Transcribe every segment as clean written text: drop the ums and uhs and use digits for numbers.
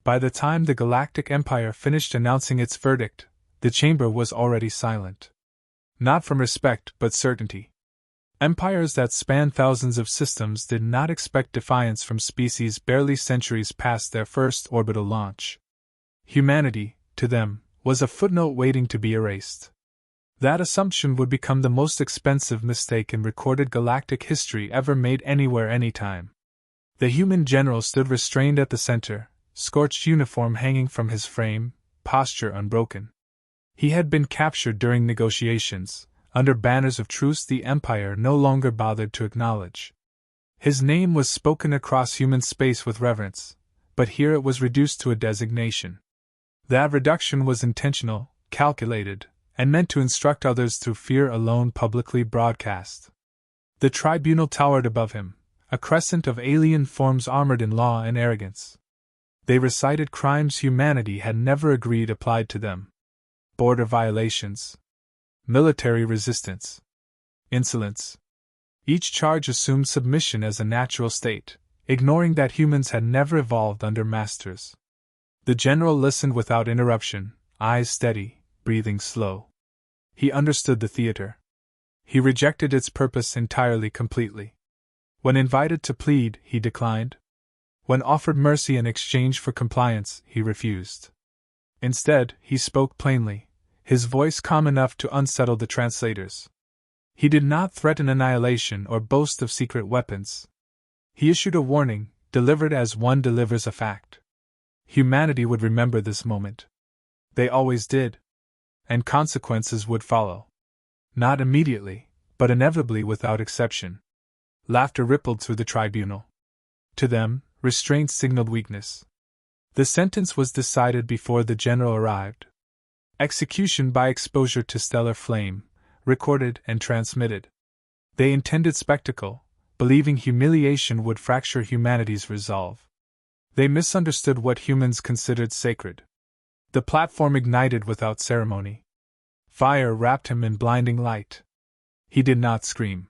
By the time the Galactic Empire finished announcing its verdict, the chamber was already silent. Not from respect, but certainty. Empires that spanned thousands of systems did not expect defiance from species barely centuries past their first orbital launch. Humanity, to them, was a footnote waiting to be erased. That assumption would become the most expensive mistake in recorded galactic history ever made anywhere anytime. The human general stood restrained at the center, scorched uniform hanging from his frame, posture unbroken. He had been captured during negotiations, under banners of truce the Empire no longer bothered to acknowledge. His name was spoken across human space with reverence, but here it was reduced to a designation. That reduction was intentional, calculated, and meant to instruct others through fear alone publicly broadcast. The tribunal towered above him, a crescent of alien forms armored in law and arrogance. They recited crimes humanity had never agreed applied to them. Border violations, military resistance, insolence. Each charge assumed submission as a natural state, ignoring that humans had never evolved under masters. The general listened without interruption, eyes steady, breathing slow. He understood the theater. He rejected its purpose entirely completely. When invited to plead, he declined. When offered mercy in exchange for compliance, he refused. Instead, he spoke plainly, his voice calm enough to unsettle the translators. He did not threaten annihilation or boast of secret weapons. He issued a warning, delivered as one delivers a fact. Humanity would remember this moment. They always did. And consequences would follow. Not immediately, but inevitably without exception. Laughter rippled through the tribunal. To them, restraint signaled weakness. The sentence was decided before the general arrived. Execution by exposure to stellar flame, recorded and transmitted. They intended spectacle, believing humiliation would fracture humanity's resolve. They misunderstood what humans considered sacred. The platform ignited without ceremony. Fire wrapped him in blinding light. He did not scream.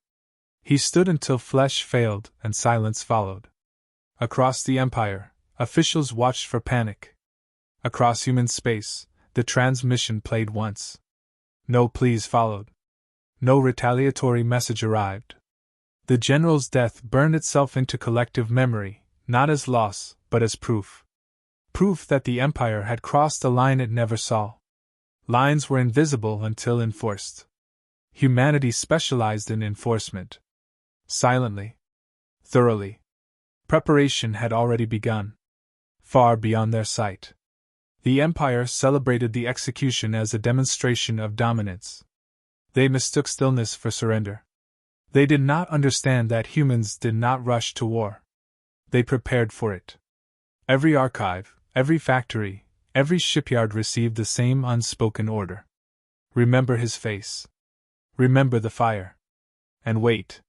He stood until flesh failed and silence followed. Across the Empire, officials watched for panic. Across human space, the transmission played once. No pleas followed. No retaliatory message arrived. The general's death burned itself into collective memory, not as loss, but as proof. Proof that the Empire had crossed a line it never saw. Lines were invisible until enforced. Humanity specialized in enforcement. Silently. Thoroughly. Preparation had already begun. Far beyond their sight. The Empire celebrated the execution as a demonstration of dominance. They mistook stillness for surrender. They did not understand that humans did not rush to war. They prepared for it. Every archive, every factory, every shipyard received the same unspoken order. Remember his face. Remember the fire. And wait.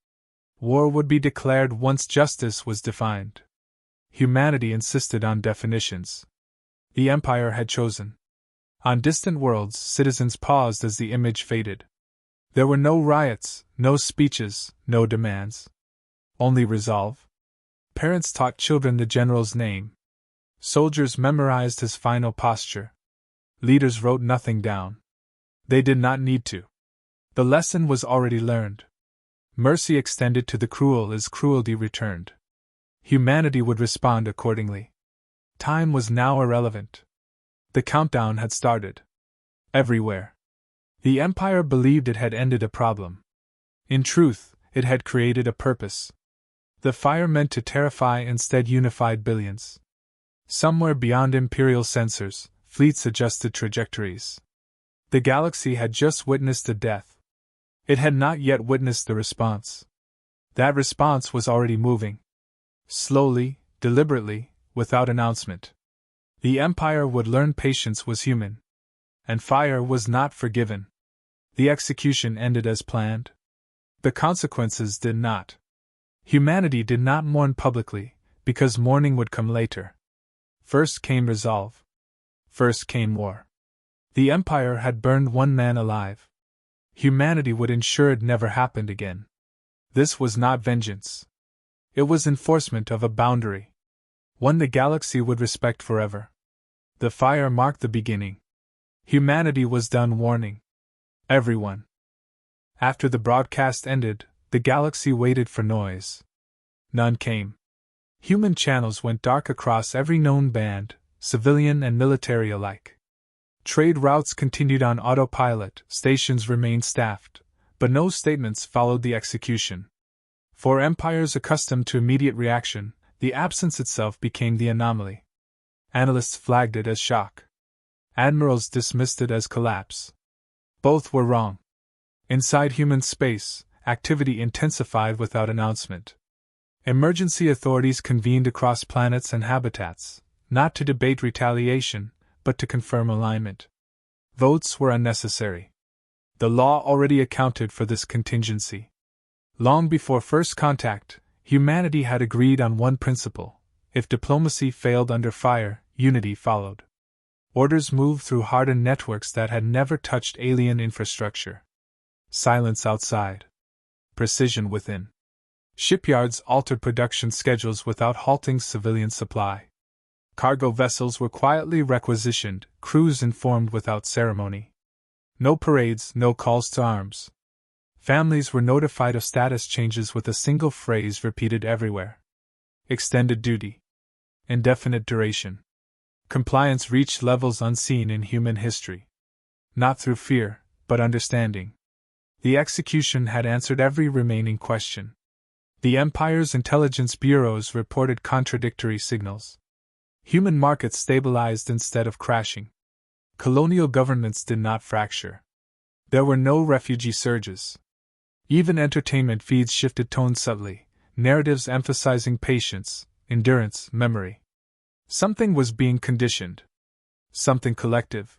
War would be declared once justice was defined. Humanity insisted on definitions. The Empire had chosen. On distant worlds, citizens paused as the image faded. There were no riots, no speeches, no demands. Only resolve. Parents taught children the general's name. Soldiers memorized his final posture. Leaders wrote nothing down. They did not need to. The lesson was already learned. Mercy extended to the cruel is cruelty returned. Humanity would respond accordingly. Time was now irrelevant. The countdown had started. Everywhere. The Empire believed it had ended a problem. In truth, it had created a purpose. The fire meant to terrify instead unified billions. Somewhere beyond Imperial sensors, fleets adjusted trajectories. The galaxy had just witnessed a death. It had not yet witnessed the response. That response was already moving. Slowly, deliberately, without announcement. The Empire would learn patience was human. And fire was not forgiven. The execution ended as planned. The consequences did not. Humanity did not mourn publicly, because mourning would come later. First came resolve. First came war. The Empire had burned one man alive. Humanity would ensure it never happened again. This was not vengeance. It was enforcement of a boundary. One the galaxy would respect forever. The fire marked the beginning. Humanity was done warning everyone. After the broadcast ended, the galaxy waited for noise. None came. Human channels went dark across every known band, civilian and military alike. Trade routes continued on autopilot, stations remained staffed, but no statements followed the execution. For empires accustomed to immediate reaction, the absence itself became the anomaly. Analysts flagged it as shock. Admirals dismissed it as collapse. Both were wrong. Inside human space, activity intensified without announcement. Emergency authorities convened across planets and habitats, not to debate retaliation, but to confirm alignment. Votes were unnecessary. The law already accounted for this contingency. Long before first contact, humanity had agreed on one principle: if diplomacy failed under fire, unity followed. Orders moved through hardened networks that had never touched alien infrastructure. Silence outside. Precision within. Shipyards altered production schedules without halting civilian supply. Cargo vessels were quietly requisitioned, crews informed without ceremony. No parades, no calls to arms. Families were notified of status changes with a single phrase repeated everywhere. Extended duty. Indefinite duration. Compliance reached levels unseen in human history. Not through fear, but understanding. The execution had answered every remaining question. The Empire's intelligence bureaus reported contradictory signals. Human markets stabilized instead of crashing. Colonial governments did not fracture. There were no refugee surges. Even entertainment feeds shifted tone subtly, narratives emphasizing patience, endurance, memory. Something was being conditioned. Something collective.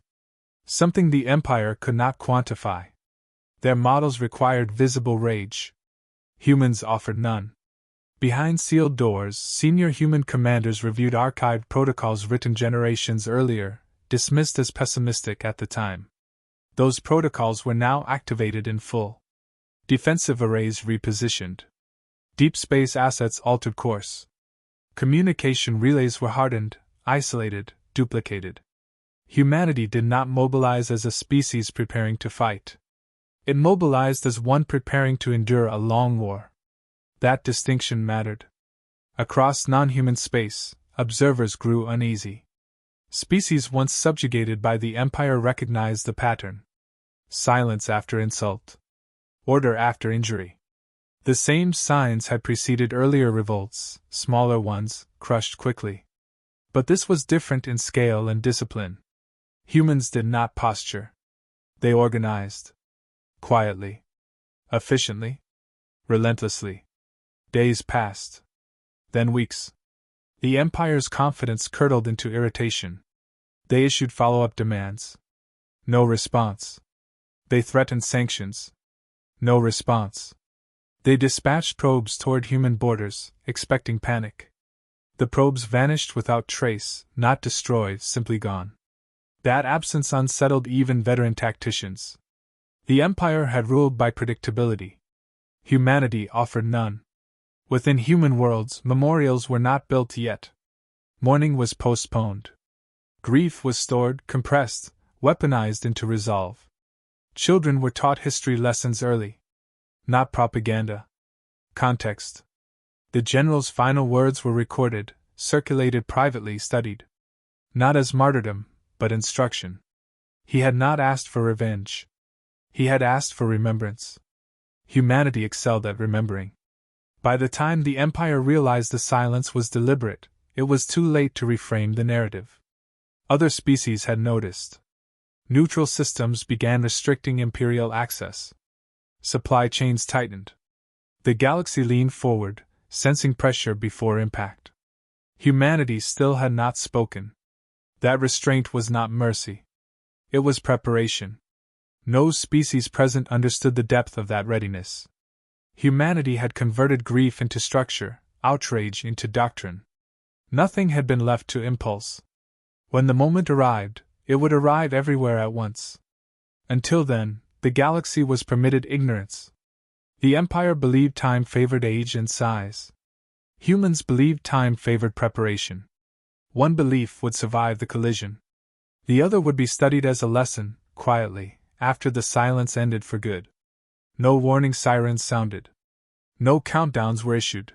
Something the Empire could not quantify. Their models required visible rage. Humans offered none. Behind sealed doors, senior human commanders reviewed archived protocols written generations earlier, dismissed as pessimistic at the time. Those protocols were now activated in full. Defensive arrays repositioned. Deep space assets altered course. Communication relays were hardened, isolated, duplicated. Humanity did not mobilize as a species preparing to fight. It mobilized as one preparing to endure a long war. That distinction mattered. Across non-human space, observers grew uneasy. Species once subjugated by the Empire recognized the pattern. Silence after insult. Order after injury. The same signs had preceded earlier revolts, smaller ones, crushed quickly. But this was different in scale and discipline. Humans did not posture. They organized. Quietly. Efficiently. Relentlessly. Days passed. Then weeks. The Empire's confidence curdled into irritation. They issued follow-up demands. No response. They threatened sanctions. No response. They dispatched probes toward human borders, expecting panic. The probes vanished without trace, not destroyed, simply gone. That absence unsettled even veteran tacticians. The Empire had ruled by predictability. Humanity offered none. Within human worlds, memorials were not built yet. Mourning was postponed. Grief was stored, compressed, weaponized into resolve. Children were taught history lessons early. Not propaganda. Context. The general's final words were recorded, circulated privately, studied. Not as martyrdom, but instruction. He had not asked for revenge. He had asked for remembrance. Humanity excelled at remembering. By the time the Empire realized the silence was deliberate, it was too late to reframe the narrative. Other species had noticed. Neutral systems began restricting Imperial access. Supply chains tightened. The galaxy leaned forward, sensing pressure before impact. Humanity still had not spoken. That restraint was not mercy. It was preparation. No species present understood the depth of that readiness. Humanity had converted grief into structure, outrage into doctrine. Nothing had been left to impulse. When the moment arrived, it would arrive everywhere at once. Until then, the galaxy was permitted ignorance. The Empire believed time favored age and size. Humans believed time favored preparation. One belief would survive the collision. The other would be studied as a lesson, quietly, after the silence ended for good. No warning sirens sounded. No countdowns were issued.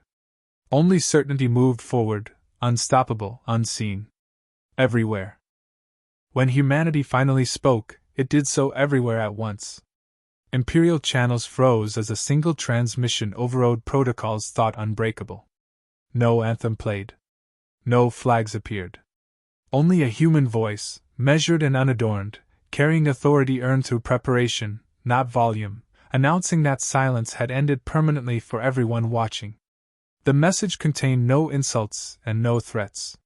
Only certainty moved forward, unstoppable, unseen. Everywhere. When humanity finally spoke, it did so everywhere at once. Imperial channels froze as a single transmission overrode protocols thought unbreakable. No anthem played. No flags appeared. Only a human voice, measured and unadorned, carrying authority earned through preparation, not volume, announcing that silence had ended permanently for everyone watching. The message contained no insults and no threats.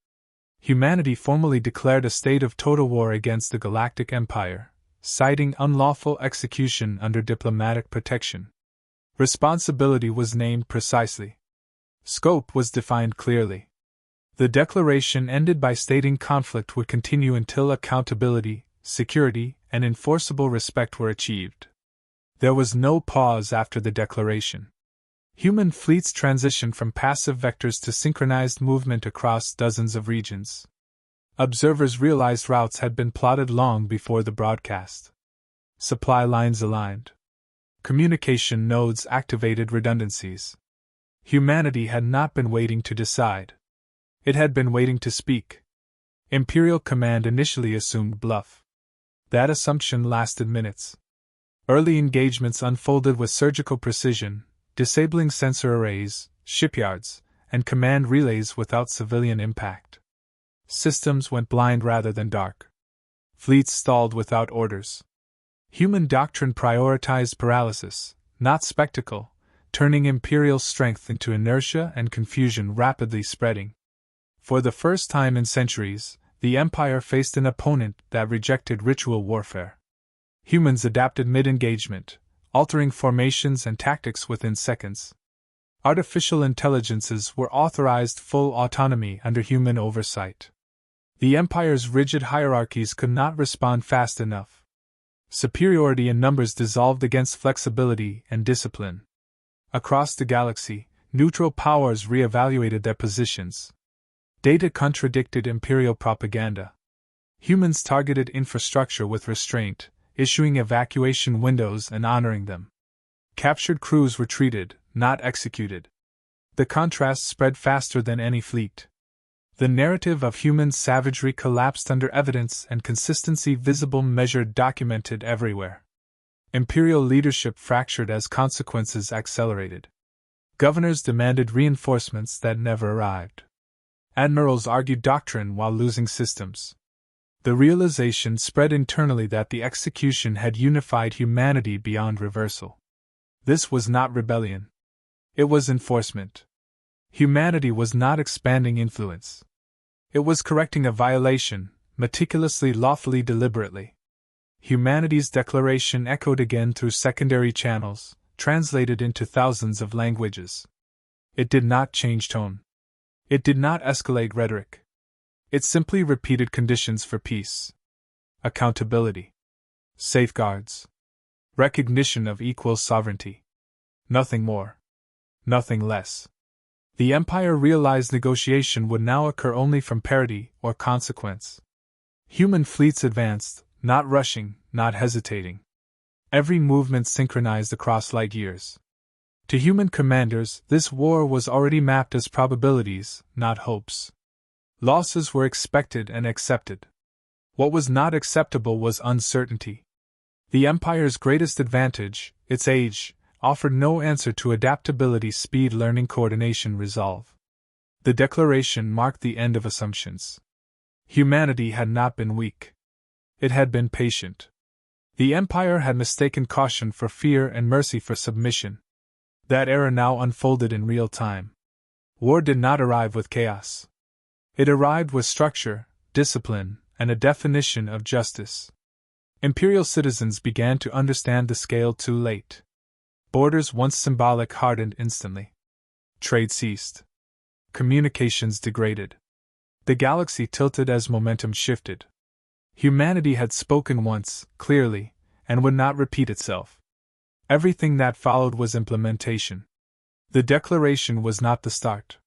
Humanity formally declared a state of total war against the Galactic Empire, citing unlawful execution under diplomatic protection. Responsibility was named precisely. Scope was defined clearly. The declaration ended by stating conflict would continue until accountability, security, and enforceable respect were achieved. There was no pause after the declaration. Human fleets transitioned from passive vectors to synchronized movement across dozens of regions. Observers realized routes had been plotted long before the broadcast. Supply lines aligned. Communication nodes activated redundancies. Humanity had not been waiting to decide. It had been waiting to speak. Imperial Command initially assumed bluff. That assumption lasted minutes. Early engagements unfolded with surgical precision, disabling sensor arrays, shipyards, and command relays without civilian impact. Systems went blind rather than dark. Fleets stalled without orders. Human doctrine prioritized paralysis, not spectacle, turning Imperial strength into inertia and confusion rapidly spreading. For the first time in centuries, the Empire faced an opponent that rejected ritual warfare. Humans adapted mid-engagement, altering formations and tactics within seconds. Artificial intelligences were authorized full autonomy under human oversight. The Empire's rigid hierarchies could not respond fast enough. Superiority in numbers dissolved against flexibility and discipline. Across the galaxy, neutral powers re-evaluated their positions. Data contradicted Imperial propaganda. Humans targeted infrastructure with restraint, issuing evacuation windows and honoring them. Captured crews were treated, not executed. The contrast spread faster than any fleet. The narrative of human savagery collapsed under evidence and consistency visible, measured, documented everywhere. Imperial leadership fractured as consequences accelerated. Governors demanded reinforcements that never arrived. Admirals argued doctrine while losing systems. The realization spread internally that the execution had unified humanity beyond reversal. This was not rebellion. It was enforcement. Humanity was not expanding influence. It was correcting a violation, meticulously, lawfully, deliberately. Humanity's declaration echoed again through secondary channels, translated into thousands of languages. It did not change tone. It did not escalate rhetoric. It simply repeated conditions for peace. Accountability. Safeguards. Recognition of equal sovereignty. Nothing more. Nothing less. The Empire realized negotiation would now occur only from parity or consequence. Human fleets advanced, not rushing, not hesitating. Every movement synchronized across light years. To human commanders, this war was already mapped as probabilities, not hopes. Losses were expected and accepted. What was not acceptable was uncertainty. The Empire's greatest advantage, its age, offered no answer to adaptability, speed, learning, coordination, resolve. The declaration marked the end of assumptions. Humanity had not been weak. It had been patient. The Empire had mistaken caution for fear and mercy for submission. That era now unfolded in real time. War did not arrive with chaos. It arrived with structure, discipline, and a definition of justice. Imperial citizens began to understand the scale too late. Borders once symbolic hardened instantly. Trade ceased. Communications degraded. The galaxy tilted as momentum shifted. Humanity had spoken once, clearly, and would not repeat itself. Everything that followed was implementation. The declaration was not the start.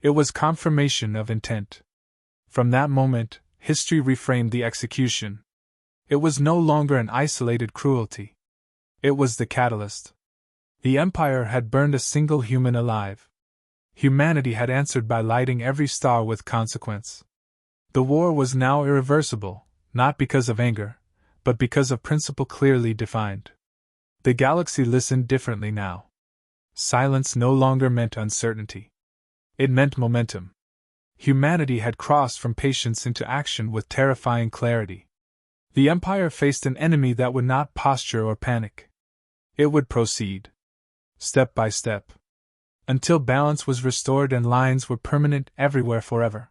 It was confirmation of intent. From that moment, history reframed the execution. It was no longer an isolated cruelty. It was the catalyst. The Empire had burned a single human alive. Humanity had answered by lighting every star with consequence. The war was now irreversible, not because of anger, but because of principle clearly defined. The galaxy listened differently now. Silence no longer meant uncertainty. It meant momentum. Humanity had crossed from patience into action with terrifying clarity. The Empire faced an enemy that would not posture or panic. It would proceed, step by step, until balance was restored and lines were permanent everywhere forever.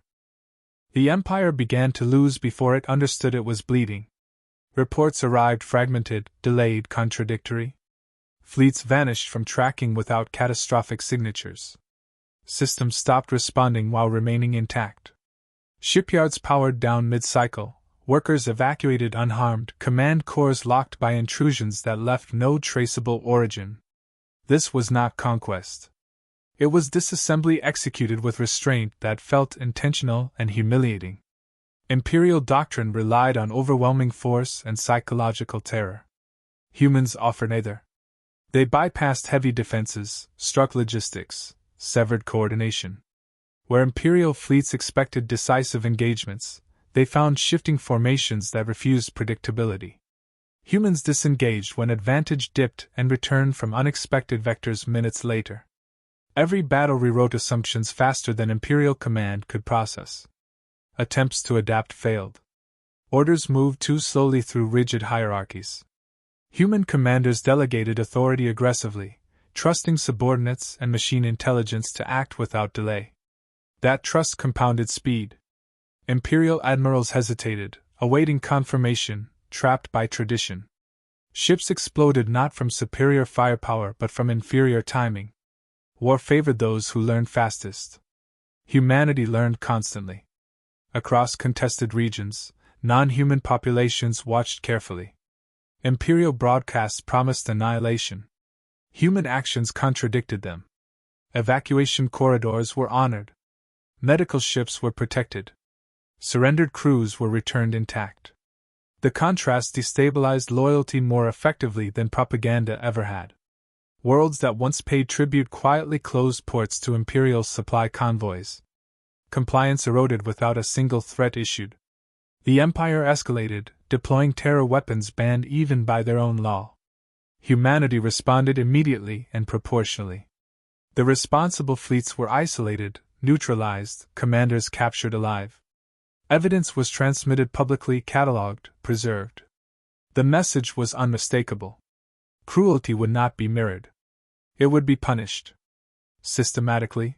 The Empire began to lose before it understood it was bleeding. Reports arrived fragmented, delayed, contradictory. Fleets vanished from tracking without catastrophic signatures. Systems stopped responding while remaining intact. Shipyards powered down mid-cycle, workers evacuated unharmed, command corps locked by intrusions that left no traceable origin. This was not conquest. It was disassembly executed with restraint that felt intentional and humiliating. Imperial doctrine relied on overwhelming force and psychological terror. Humans offered neither. They bypassed heavy defenses, struck logistics, severed coordination. Where Imperial fleets expected decisive engagements, they found shifting formations that refused predictability. Humans disengaged when advantage dipped and returned from unexpected vectors minutes later. Every battle rewrote assumptions faster than Imperial command could process. Attempts to adapt failed. Orders moved too slowly through rigid hierarchies. Human commanders delegated authority aggressively, trusting subordinates and machine intelligence to act without delay. That trust compounded speed. Imperial admirals hesitated, awaiting confirmation, trapped by tradition. Ships exploded not from superior firepower but from inferior timing. War favored those who learned fastest. Humanity learned constantly. Across contested regions, non-human populations watched carefully. Imperial broadcasts promised annihilation. Human actions contradicted them. Evacuation corridors were honored. Medical ships were protected. Surrendered crews were returned intact. The contrast destabilized loyalty more effectively than propaganda ever had. Worlds that once paid tribute quietly closed ports to Imperial supply convoys. Compliance eroded without a single threat issued. The Empire escalated, deploying terror weapons banned even by their own law. Humanity responded immediately and proportionally. The responsible fleets were isolated, neutralized, commanders captured alive. Evidence was transmitted publicly, catalogued, preserved. The message was unmistakable. Cruelty would not be mirrored. It would be punished. Systematically.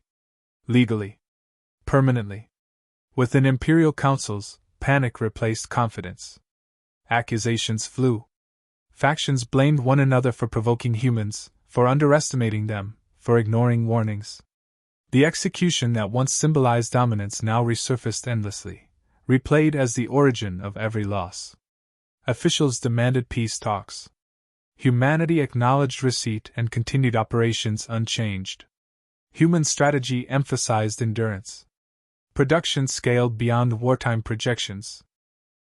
Legally. Permanently. Within imperial councils, panic replaced confidence. Accusations flew. Factions blamed one another for provoking humans, for underestimating them, for ignoring warnings. The execution that once symbolized dominance now resurfaced endlessly, replayed as the origin of every loss. Officials demanded peace talks. Humanity acknowledged receipt and continued operations unchanged. Human strategy emphasized endurance. Production scaled beyond wartime projections.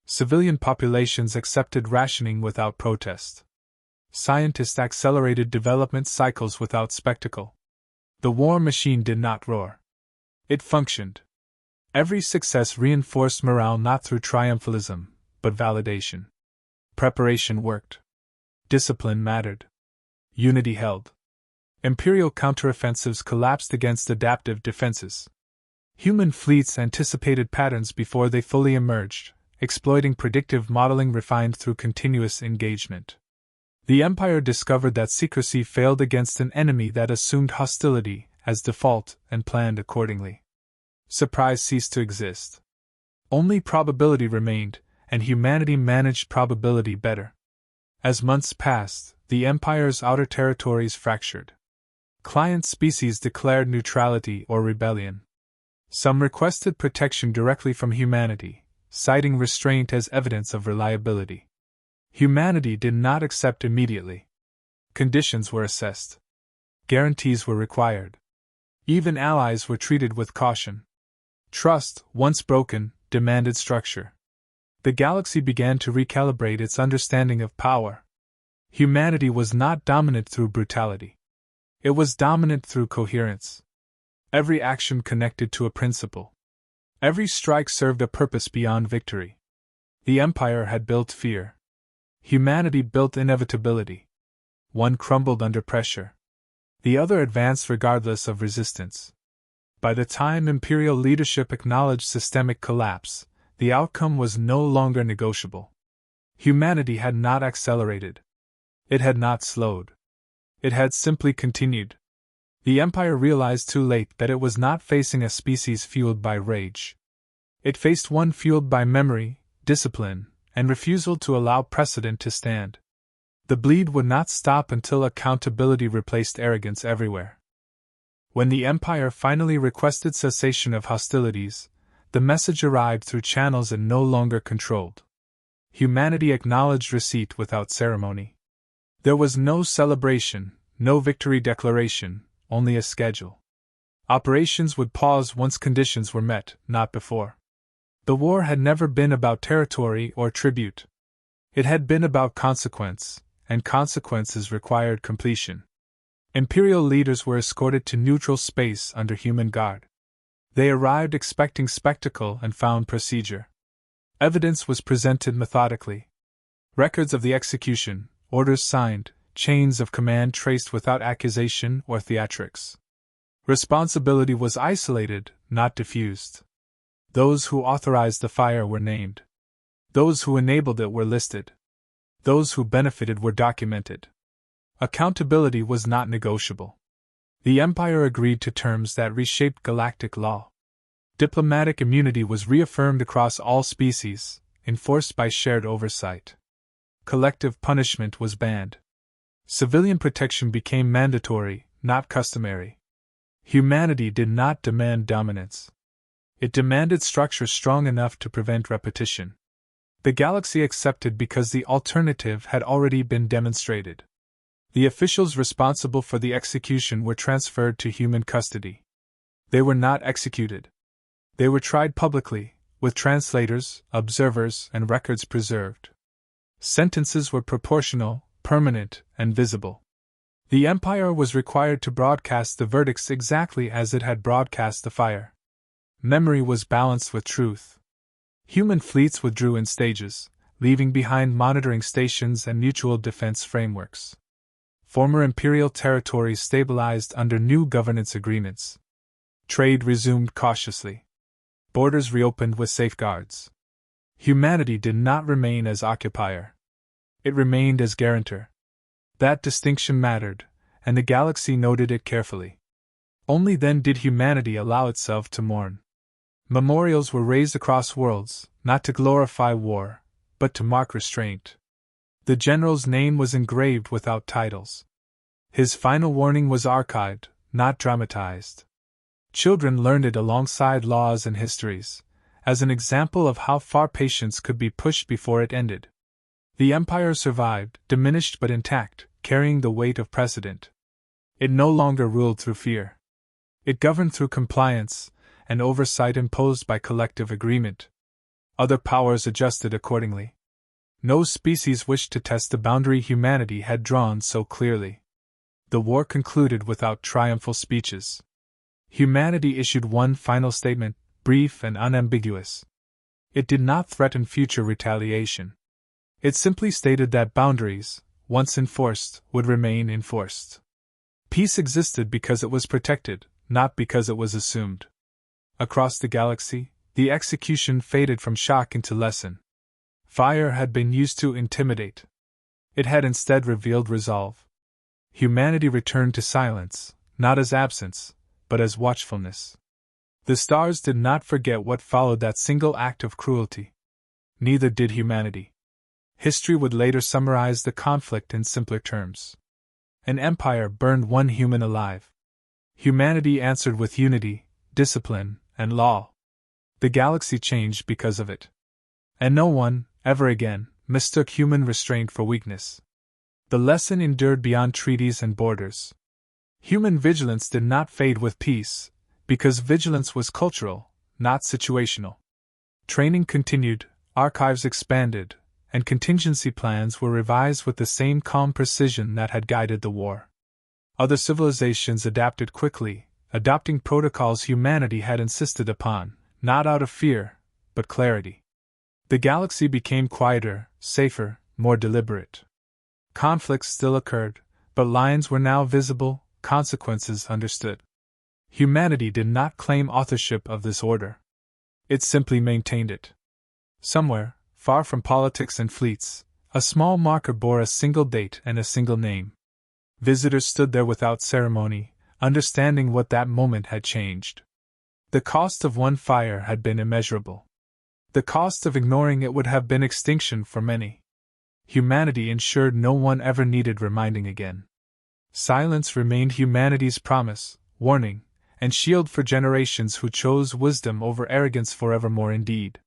Civilian populations accepted rationing without protest. Scientists accelerated development cycles without spectacle. The war machine did not roar. It functioned. Every success reinforced morale not through triumphalism, but validation. Preparation worked. Discipline mattered. Unity held. Imperial counteroffensives collapsed against adaptive defenses. Human fleets anticipated patterns before they fully emerged, exploiting predictive modeling refined through continuous engagement. The Empire discovered that secrecy failed against an enemy that assumed hostility as default and planned accordingly. Surprise ceased to exist. Only probability remained, and humanity managed probability better. As months passed, the Empire's outer territories fractured. Client species declared neutrality or rebellion. Some requested protection directly from humanity, citing restraint as evidence of reliability. Humanity did not accept immediately. Conditions were assessed. Guarantees were required. Even allies were treated with caution. Trust, once broken, demanded structure. The galaxy began to recalibrate its understanding of power. Humanity was not dominant through brutality. It was dominant through coherence. Every action connected to a principle. Every strike served a purpose beyond victory. The Empire had built fear. Humanity built inevitability. One crumbled under pressure. The other advanced regardless of resistance. By the time Imperial leadership acknowledged systemic collapse, the outcome was no longer negotiable. Humanity had not accelerated. It had not slowed. It had simply continued. The Empire realized too late that it was not facing a species fueled by rage. It faced one fueled by memory, discipline, and refusal to allow precedent to stand. The bleed would not stop until accountability replaced arrogance everywhere. When the Empire finally requested cessation of hostilities, the message arrived through channels it no longer controlled. Humanity acknowledged receipt without ceremony. There was no celebration, no victory declaration, only a schedule. Operations would pause once conditions were met, not before. The war had never been about territory or tribute. It had been about consequence, and consequences required completion. Imperial leaders were escorted to neutral space under human guard. They arrived expecting spectacle and found procedure. Evidence was presented methodically. Records of the execution, orders signed, chains of command traced without accusation or theatrics. Responsibility was isolated, not diffused. Those who authorized the fire were named. Those who enabled it were listed. Those who benefited were documented. Accountability was not negotiable. The Empire agreed to terms that reshaped galactic law. Diplomatic immunity was reaffirmed across all species, enforced by shared oversight. Collective punishment was banned. Civilian protection became mandatory, not customary. Humanity did not demand dominance. It demanded structure strong enough to prevent repetition. The galaxy accepted because the alternative had already been demonstrated. The officials responsible for the execution were transferred to human custody. They were not executed. They were tried publicly, with translators, observers, and records preserved. Sentences were proportional, permanent, and visible. The Empire was required to broadcast the verdicts exactly as it had broadcast the fire. Memory was balanced with truth. Human fleets withdrew in stages, leaving behind monitoring stations and mutual defense frameworks. Former imperial territories stabilized under new governance agreements. Trade resumed cautiously. Borders reopened with safeguards. Humanity did not remain as occupier. It remained as guarantor. That distinction mattered, and the galaxy noted it carefully. Only then did humanity allow itself to mourn. Memorials were raised across worlds, not to glorify war, but to mark restraint. The general's name was engraved without titles. His final warning was archived, not dramatized. Children learned it alongside laws and histories, as an example of how far patience could be pushed before it ended. The Empire survived, diminished but intact, carrying the weight of precedent. It no longer ruled through fear. It governed through compliance, and oversight imposed by collective agreement. Other powers adjusted accordingly. No species wished to test the boundary humanity had drawn so clearly. The war concluded without triumphal speeches. Humanity issued one final statement, brief and unambiguous. It did not threaten future retaliation. It simply stated that boundaries, once enforced, would remain enforced. Peace existed because it was protected, not because it was assumed. Across the galaxy, the execution faded from shock into lesson. Fire had been used to intimidate. It had instead revealed resolve. Humanity returned to silence, not as absence, but as watchfulness. The stars did not forget what followed that single act of cruelty. Neither did humanity. History would later summarize the conflict in simpler terms. An empire burned one human alive. Humanity answered with unity, discipline, and law. The galaxy changed because of it. And no one, ever again, mistook human restraint for weakness. The lesson endured beyond treaties and borders. Human vigilance did not fade with peace, because vigilance was cultural, not situational. Training continued, Archives expanded, and contingency plans were revised with the same calm precision that had guided the war. Other civilizations adapted quickly, adopting protocols humanity had insisted upon, not out of fear, but clarity. The galaxy became quieter, safer, more deliberate. Conflicts still occurred, but lines were now visible, consequences understood. Humanity did not claim authorship of this order. It simply maintained it. Somewhere, far from politics and fleets, a small marker bore a single date and a single name. Visitors stood there without ceremony, understanding what that moment had changed. The cost of one fire had been immeasurable. The cost of ignoring it would have been extinction for many. Humanity ensured no one ever needed reminding again. Silence remained humanity's promise, warning, and shield for generations who chose wisdom over arrogance forevermore indeed.